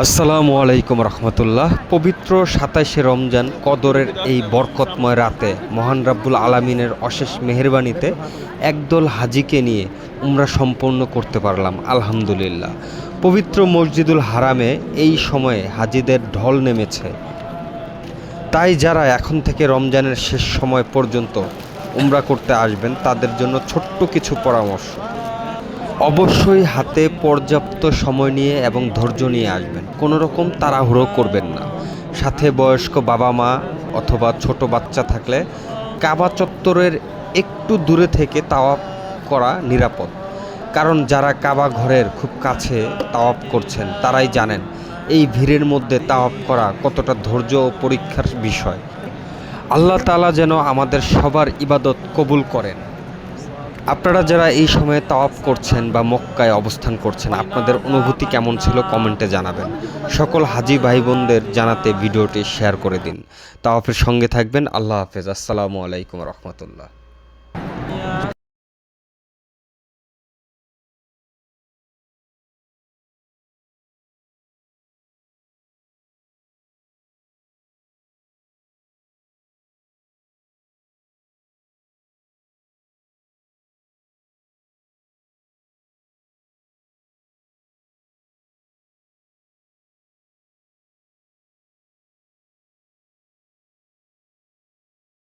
আসসালামু আলাইকুম রহমতুল্লাহ। পবিত্র ২৭শে রমজান কদরের এই বরকতময় রাতে মহান রাব্বুল আলামিনের অশেষ মেহেরবানিতে একদল হাজিকে নিয়ে উমরা সম্পন্ন করতে পারলাম আলহামদুলিল্লাহ। পবিত্র মসজিদুল হারামে এই সময়ে হাজিদের ঢল নেমেছে। তাই যারা এখন থেকে রমজানের শেষ সময় পর্যন্ত উমরা করতে আসবেন তাদের জন্য ছোট্ট কিছু পরামর্শ। অবশ্যই হাতে পর্যাপ্ত সময় নিয়ে এবং ধৈর্য নিয়ে আসবেন, কোনো রকম তাড়াহুড়ো করবেন না। সাথে বয়স্ক বাবা মা অথবা ছোট বাচ্চা থাকলে কাবা চত্বরের একটু দূরে থেকে তাওয়াফ করা নিরাপদ, কারণ যারা কাবা ঘরের খুব কাছে তাওয়াফ করছেন তারাই জানেন এই ভিড়ের মধ্যে তাওয়াফ করা কতটা ধৈর্য ও পরীক্ষার বিষয়। আল্লাহ তাআলা যেন আমাদের সবার ইবাদত কবুল করেন। আপনারা যারা এই সময়ে তাওয়াফ করছেন বা মক্কায় অবস্থান করছেন, আপনাদের অনুভূতি কেমন ছিল কমেন্টে জানাবেন। সকল হাজি ভাই বোনদের জানাতে ভিডিওটি শেয়ার করে দিন। তাওয়াফের সঙ্গে থাকবেন। আল্লাহ হাফেজ। আসসালামু আলাইকুম রহমতুল্লাহ।